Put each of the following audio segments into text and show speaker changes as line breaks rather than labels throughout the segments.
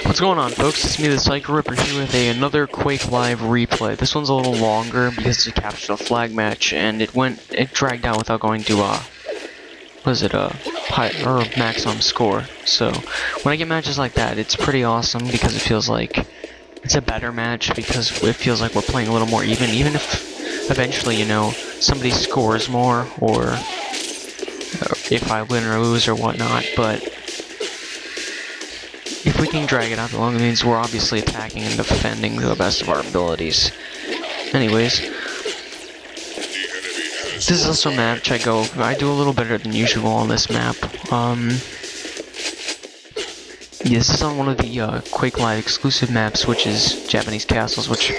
What's going on, folks? It's me, the Psycho Ripper, here with another Quake Live replay. This one's a little longer because it's a capture the flag match, and it dragged out without going to maximum score. So when I get matches like that, it's pretty awesome because it feels like it's a better match because it feels like we're playing a little more even if eventually, you know, somebody scores more or if I win or lose or whatnot, but if we can drag it out long, it means we're obviously attacking and defending to the best of our abilities. Anyways, this is also a match I do a little better than usual on this map. This is on one of the Quake Live exclusive maps, which is Japanese Castles, which,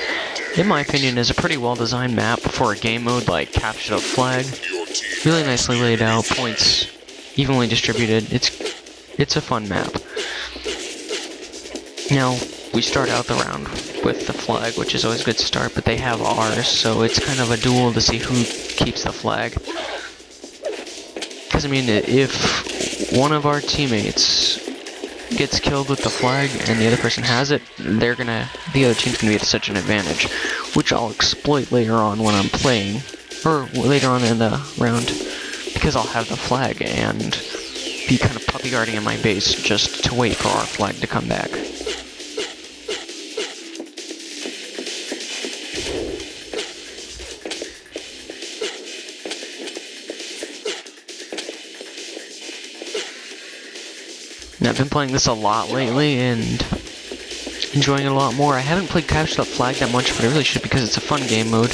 in my opinion, is a pretty well-designed map for a game mode like Capture the Flag. Really nicely laid out, points evenly distributed. It's a fun map. Now, we start out the round with the flag, which is always a good start, but they have ours, so it's kind of a duel to see who keeps the flag. Because, I mean, if one of our teammates gets killed with the flag and the other person has it, the other team's gonna be at such an advantage, which I'll exploit later on when I'm playing, or later on in the round, because I'll have the flag and be kind of puppy guarding in my base just to wait for our flag to come back. Now, I've been playing this a lot lately and enjoying it a lot more. I haven't played Capture the Flag that much, but I really should because it's a fun game mode.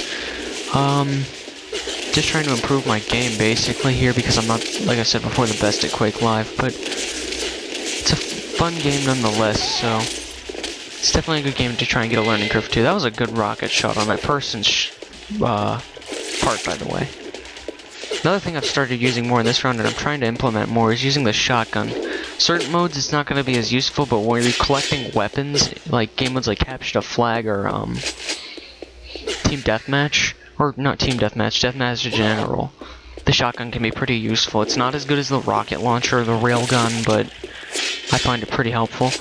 Just trying to improve my game basically here because I'm not, like I said before, the best at Quake Live, but it's a fun game nonetheless, so it's definitely a good game to try and get a learning curve too. That was a good rocket shot on that person's part, by the way. Another thing I've started using more in this round and I'm trying to implement more is using the shotgun. Certain modes it's not going to be as useful, but when you're collecting weapons, like game modes like Capture the Flag or Team Deathmatch, or not Team Deathmatch, Deathmatch in general, the shotgun can be pretty useful. It's not as good as the rocket launcher or the railgun, but I find it pretty helpful.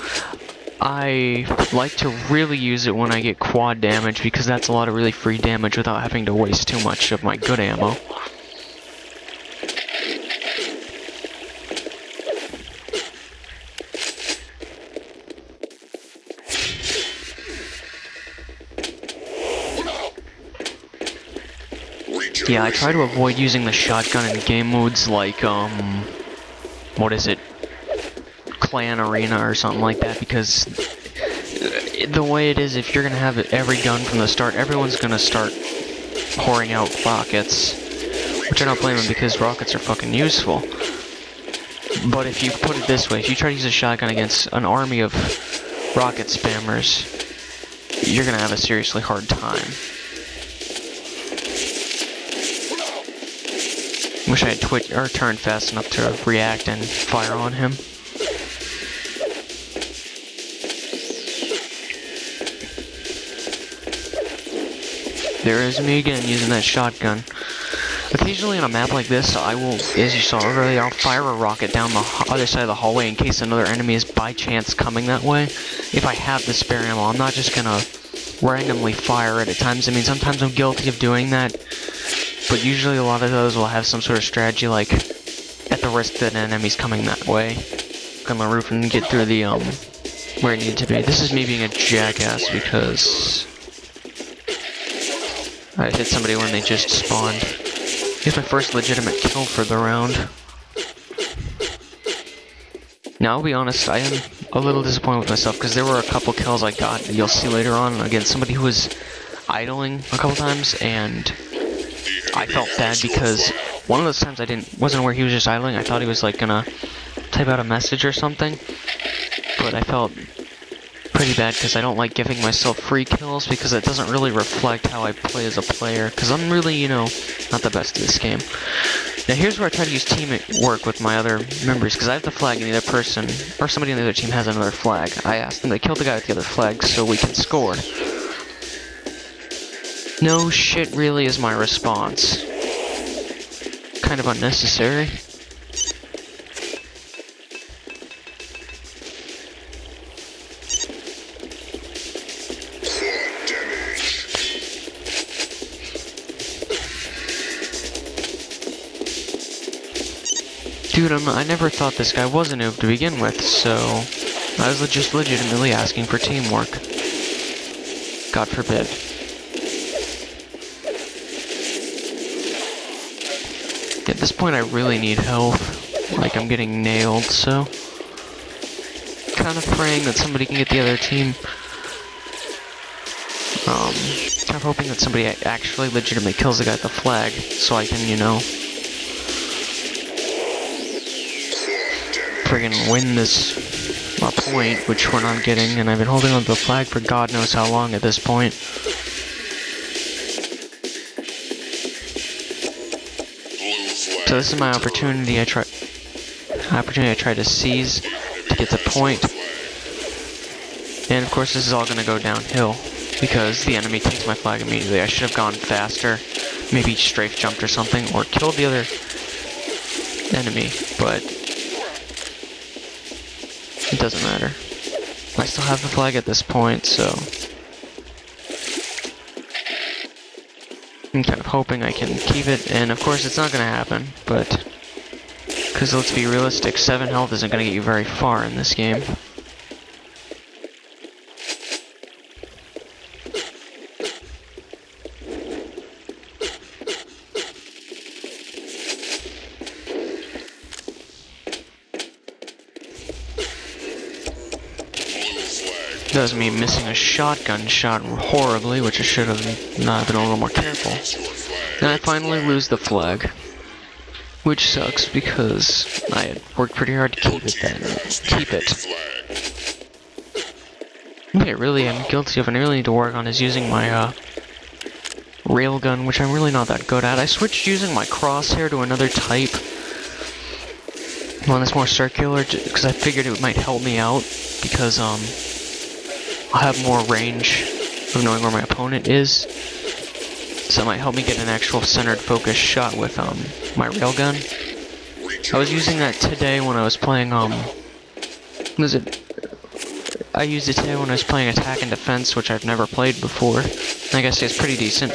I like to really use it when I get quad damage because that's a lot of really free damage without having to waste too much of my good ammo. Yeah, I try to avoid using the shotgun in game modes like, what is it? Clan Arena or something like that, because the way it is, if you're gonna have every gun from the start, everyone's gonna start pouring out rockets, which I don't blame them because rockets are fucking useful. But if you put it this way, if you try to use a shotgun against an army of rocket spammers, you're gonna have a seriously hard time. Wish I had turned fast enough to react and fire on him. There is me again using that shotgun. Occasionally on a map like this, I will, as you saw earlier, I'll fire a rocket down the other side of the hallway in case another enemy is by chance coming that way. If I have the spare ammo, I'm not just gonna randomly fire it at times. I mean, sometimes I'm guilty of doing that. But usually a lot of those will have some sort of strategy, like, at the risk that an enemy's coming that way, go on the roof and get through the, where it needed to be. This is me being a jackass because I hit somebody when they just spawned. Here's my first legitimate kill for the round. Now, I'll be honest, I am a little disappointed with myself because there were a couple kills I got that you'll see later on against somebody who was idling a couple times, and I felt bad because one of those times wasn't aware he was just idling. I thought he was like gonna type out a message or something, but I felt pretty bad because I don't like giving myself free kills because it doesn't really reflect how I play as a player because I'm really, you know, not the best at this game. Now here's where I try to use teamwork with my other members because I have the flag and the other person, or somebody on the other team has another flag. I ask them to kill the guy with the other flag so we can score. No shit really is my response. Kind of unnecessary. Dude, I never thought this guy was a noob to begin with, so I was just legitimately asking for teamwork. God forbid. At this point, I really need health. Like, I'm getting nailed, so kind of praying that somebody can get the other team. Kind of hoping that somebody actually legitimately kills the guy at the flag, so I can, you know, friggin' win this point, which we're not getting, and I've been holding on to the flag for God knows how long at this point. So this is my opportunity. I try to seize to get the point, and of course this is all gonna go downhill because the enemy takes my flag immediately. I should have gone faster, maybe strafe jumped or something, or killed the other enemy, but it doesn't matter. I still have the flag at this point, so I'm kind of hoping I can keep it, and of course it's not gonna happen, but because let's be realistic, 7 health isn't gonna get you very far in this game. That was me missing a shotgun shot horribly, which I should have not been a little more careful. And I finally lose the flag, which sucks because I had worked pretty hard to keep it then. Okay, really I'm guilty of, and I really need to work on is using my railgun, which I'm really not that good at. I switched using my crosshair to another type, one that's more circular, because I figured it might help me out, because I'll have more range of knowing where my opponent is, so it might help me get an actual centered focus shot with my railgun. I was using that today when I was playing I used it today when I was playing Attack and Defense, which I've never played before. I guess it's pretty decent.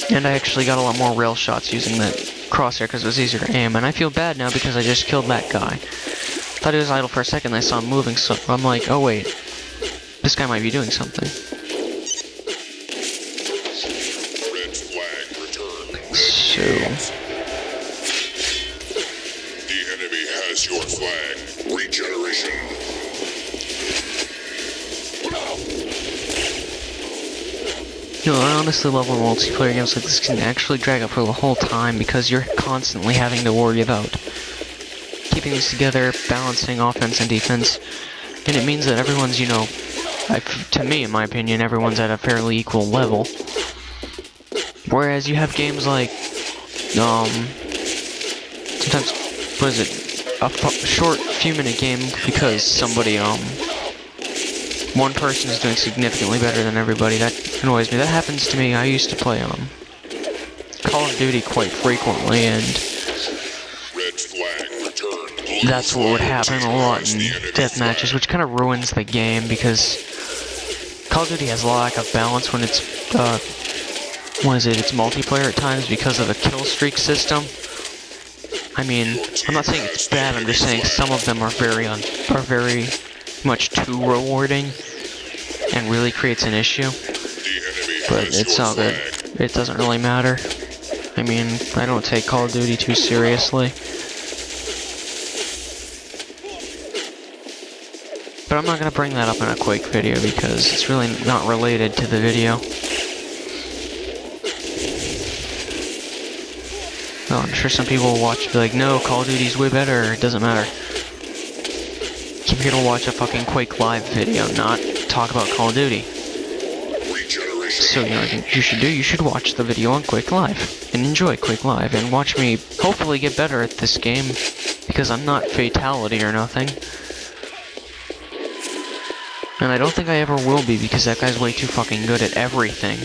And I actually got a lot more rail shots using that crosshair because it was easier to aim, and I feel bad now because I just killed that guy. Thought he was idle for a second, I saw him moving, so I'm like, oh wait, this guy might be doing something.
Red flag returned.
So
the enemy has your flag. Regeneration.
You know, I honestly love when multiplayer games like this can actually drag up for the whole time because you're constantly having to worry about keeping these together, balancing offense and defense, and it means that everyone's, you know, to me, in my opinion, everyone's at a fairly equal level. Whereas you have games like, sometimes, what is it, a short few-minute game because somebody, one person is doing significantly better than everybody. That annoys me. That happens to me. I used to play, Call of Duty quite frequently, and that's what would happen a lot in death matches, which kind of ruins the game because Call of Duty has a lack of balance when it's, it's multiplayer at times because of the kill streak system. I mean, I'm not saying it's bad, I'm just saying some of them are very much too rewarding and really creates an issue. But it's all good. It doesn't really matter. I mean, I don't take Call of Duty too seriously. But I'm not going to bring that up in a Quake video because it's really not related to the video. Oh, I'm sure some people will watch and be like, no, Call of Duty's way better, it doesn't matter. Keep here to watch a fucking Quake Live video, not talk about Call of Duty. So, you know what you should do? You should watch the video on Quake Live, and enjoy Quake Live, and watch me hopefully get better at this game, because I'm not Fatality or nothing. And I don't think I ever will be, because that guy's way too fucking good at everything.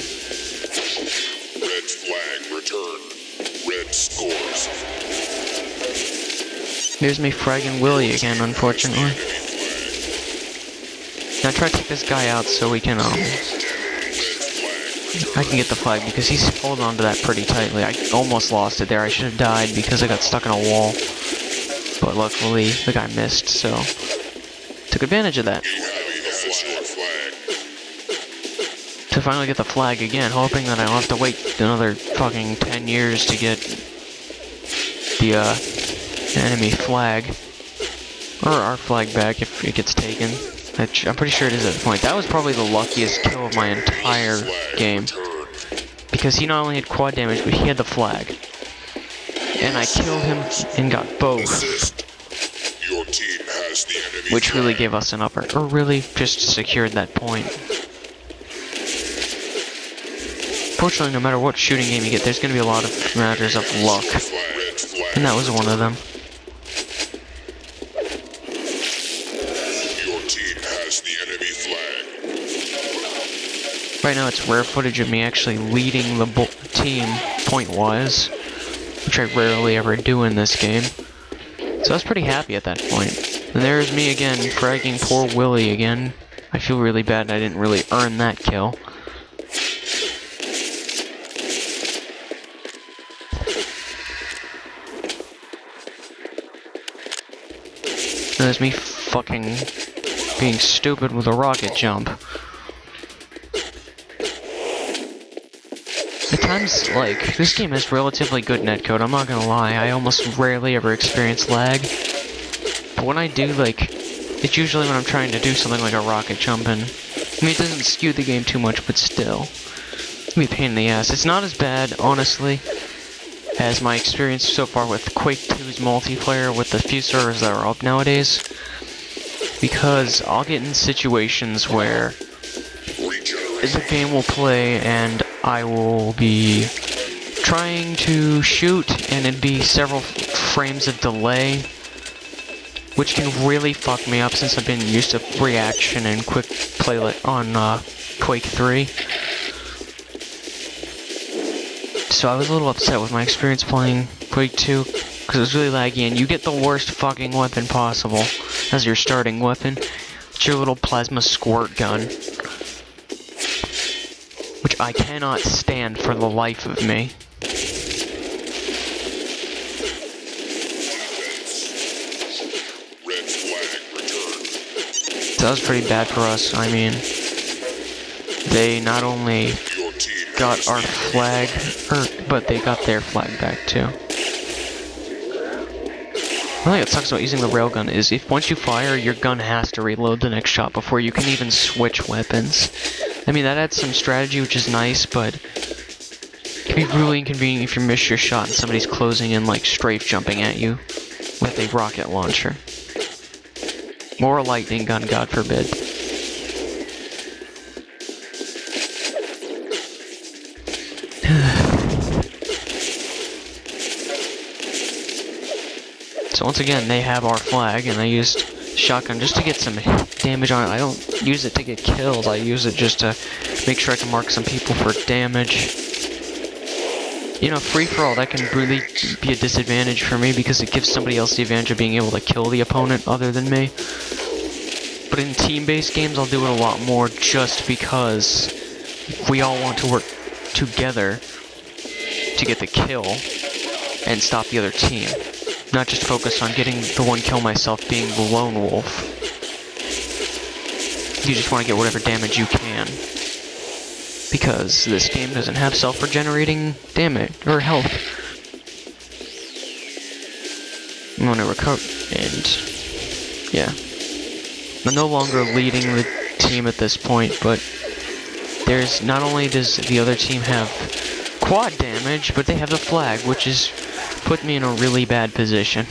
Red flag returned. Red scores.
Here's me fragging Willie again, unfortunately. Now try to take this guy out so we can, I can get the flag because he's holding on to that pretty tightly. I almost lost it there. I should have died because I got stuck in a wall. But luckily, the guy missed, so took advantage of that. To finally get the flag again, hoping that I don't have to wait another fucking 10 years to get the enemy flag. Or our flag back if it gets taken. I'm pretty sure it is at the point. That was probably the luckiest kill of my entire game. Because he not only had quad damage, but he had the flag. And I killed him and got both. Which really gave us an upper, or really just secured that point. Fortunately, no matter what shooting game you get, there's going to be a lot of matters of luck. And that was one of them. Right now it's rare footage of me actually leading the team point-wise, which I rarely ever do in this game. So I was pretty happy at that point. And there's me again, fragging poor Willie again. I feel really bad I didn't really earn that kill. There's me fucking being stupid with a rocket jump. At times, like, this game has relatively good netcode, I'm not gonna lie. I almost rarely ever experience lag. But when I do, like, it's usually when I'm trying to do something like a rocket jump, and I mean, it doesn't skew the game too much, but still. It can be a pain in the ass. It's not as bad, honestly, as my experience so far with Quake 2's multiplayer with the few servers that are up nowadays. Because I'll get in situations where the game will play and I will be trying to shoot and it'd be several frames of delay, which can really fuck me up since I've been used to reaction and quick play on Quake 3. So I was a little upset with my experience playing Quake 2 because it was really laggy, and you get the worst fucking weapon possible as your starting weapon. It's your little plasma squirt gun, which I cannot stand for the life of me. So that was pretty bad for us. I mean, they not only got our flag, but they got their flag back too. One thing that sucks about using the railgun is if once you fire, your gun has to reload the next shot before you can even switch weapons. I mean, that adds some strategy, which is nice, but it can be really inconvenient if you miss your shot and somebody's closing in, like, strafe jumping at you with a rocket launcher. Or a lightning gun, God forbid. So once again, they have our flag, and I used shotgun just to get some damage on it. I don't use it to get kills, I use it just to make sure I can mark some people for damage. You know, free-for-all, that can really be a disadvantage for me because it gives somebody else the advantage of being able to kill the opponent other than me. But in team-based games, I'll do it a lot more just because we all want to work together to get the kill and stop the other team. Not just focus on getting the one kill myself being the lone wolf. You just want to get whatever damage you can. Because this game doesn't have self-regenerating damage, or health. I'm gonna recover, and yeah. I'm no longer leading the team at this point, but there's, not only does the other team have quad damage, but they have the flag, which is put me in a really bad position.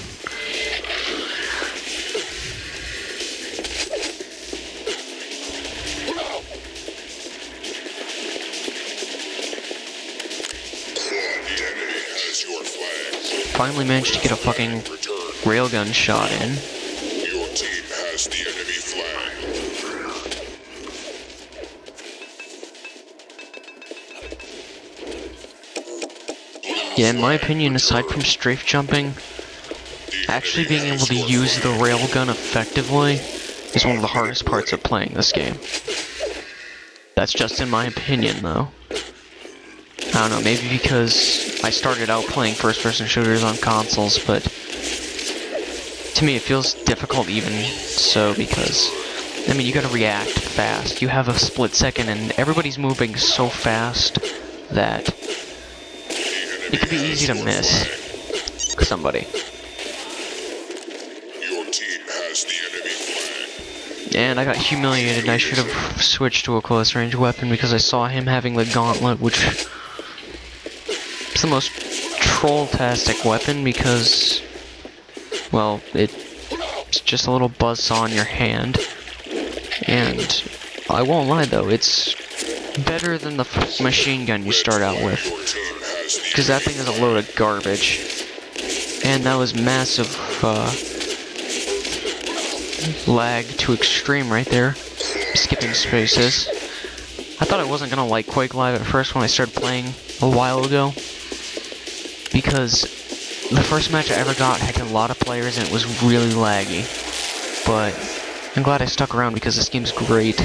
Finally managed to get a fucking railgun shot in.
Your team has the enemy flag.
Yeah, in my opinion, aside from strafe jumping, actually being able to use the railgun effectively is one of the hardest parts of playing this game. That's just in my opinion, though. I don't know, maybe because I started out playing first-person shooters on consoles, but to me it feels difficult even so because, I mean, you gotta react fast. You have a split second and everybody's moving so fast that it could be easy to miss somebody.
Your team has the enemy flag.
And I got humiliated. I should have switched to a close range weapon because I saw him having the gauntlet, which is the most troll-tastic weapon because, well, it's just a little buzzsaw in your hand. And I won't lie though, it's better than the machine gun you start out with, because that thing is a load of garbage. And that was massive lag to extreme right there, skipping spaces. I thought I wasn't gonna like Quake Live at first when I started playing a while ago, because the first match I ever got had a lot of players and it was really laggy. But I'm glad I stuck around because this game's great.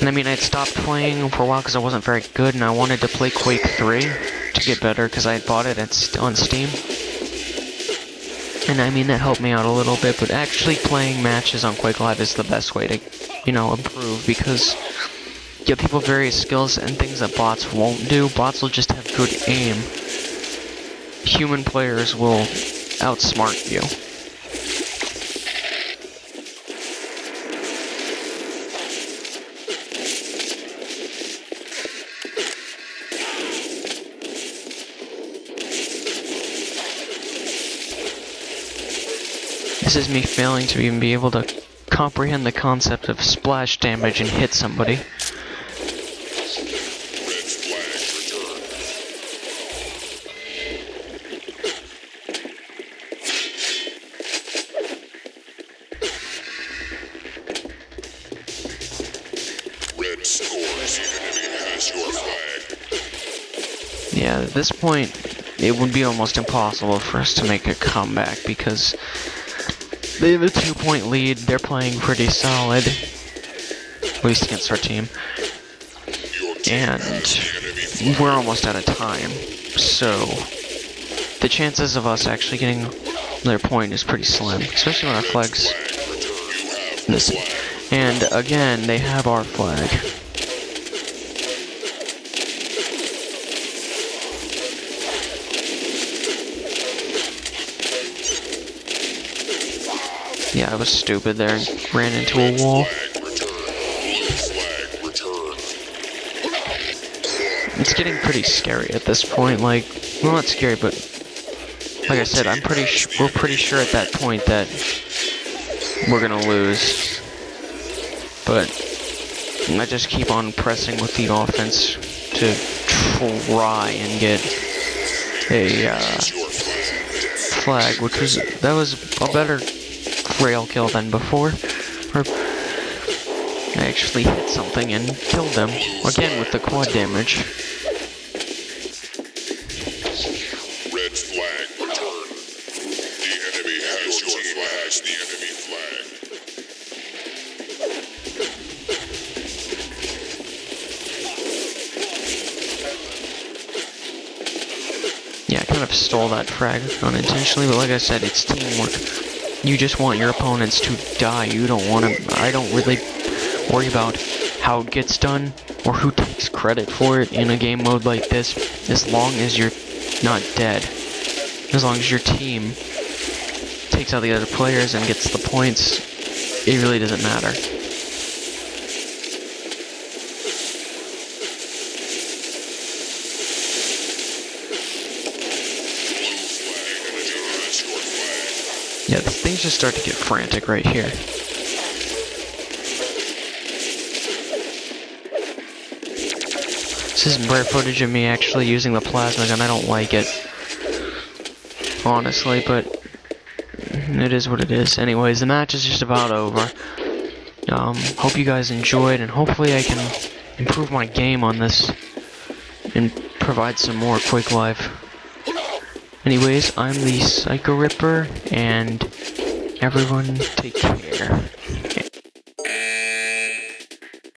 And I mean, I'd stopped playing for a while because I wasn't very good, and I wanted to play Quake 3 to get better because I had bought it on Steam. And I mean, that helped me out a little bit, but actually playing matches on Quake Live is the best way to, you know, improve, because you give people various skills and things that bots won't do. Bots will just have good aim. Human players will outsmart you. This is me failing to even be able to comprehend the concept of splash damage and hit somebody.
Red scores. The enemy has your flag.
Yeah, at this point, it would be almost impossible for us to make a comeback because they have a 2-point lead. They're playing pretty solid, at least against our team. And we're almost out of time, so the chances of us actually getting their point is pretty slim, especially when our flag's missing. And again, they have our flag. Yeah, I was stupid there and ran into a wall. It's getting pretty scary at this point. Like, well, not scary, but like I said, we're pretty sure at that point that we're gonna lose. But I just keep on pressing with the offense to try and get a flag, that was a better rail kill than before. Or I actually hit something and killed them again with the quad damage.
Red flag returned. The enemy has your flag. The enemy flag.
Yeah, I kind of stole that frag unintentionally, but like I said, it's teamwork. You just want your opponents to die. You don't want to. I don't really worry about how it gets done or who takes credit for it in a game mode like this, as long as you're not dead. As long as your team takes out the other players and gets the points, it really doesn't matter. Yeah, things just start to get frantic right here. This is rare footage of me actually using the plasma gun. I don't like it, honestly, but it is what it is. Anyways, the match is just about over. Hope you guys enjoyed, and hopefully I can improve my game on this and provide some more Quake Live. Anyways, I'm the Psycho Ripper, and everyone take care.